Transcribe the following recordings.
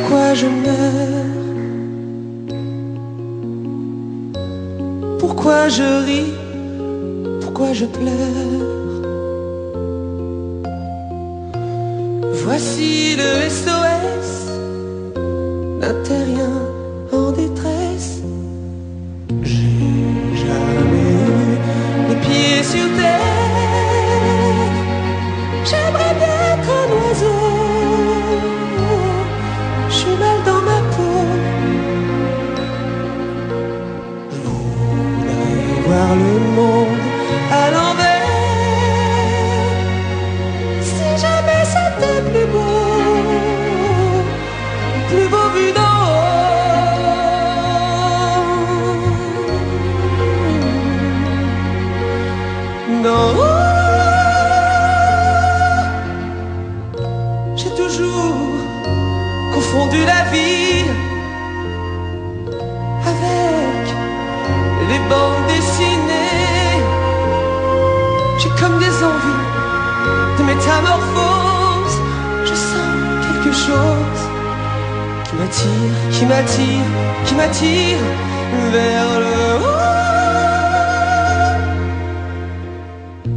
Pourquoi je meurs? Pourquoi je ris? Pourquoi je pleure? Voici le SOS d'un terrien en détresse. J'ai jamais eu les pieds sur terre. J'aimerais bien être un oiseau. Je suis mal dans ma peau. Je voudrais voir le monde à l'envers. Si jamais c'était plus beau vu d'en haut. D'en haut, j'ai toujours confondu la vie avec les bandes dessinées. J'ai comme des envies de métamorphose. Je sens quelque chose qui m'attire vers le haut.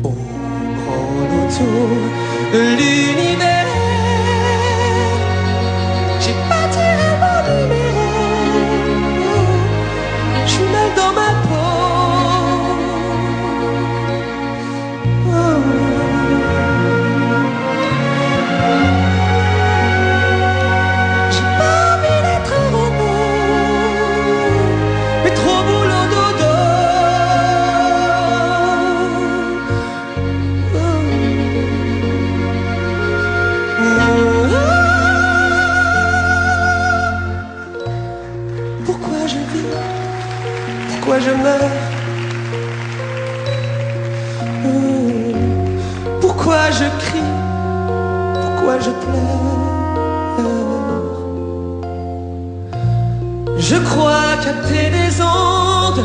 Au grand autour de l'univers, j'ai pas tiré mon numéro. Je suis mal dans ma peau. J'ai pas envie d'être un robot, mais trop boulot dodo. Pourquoi je vis? Pourquoi je meurs? Pourquoi je crie? Pourquoi je pleure? Je crois capter des ondes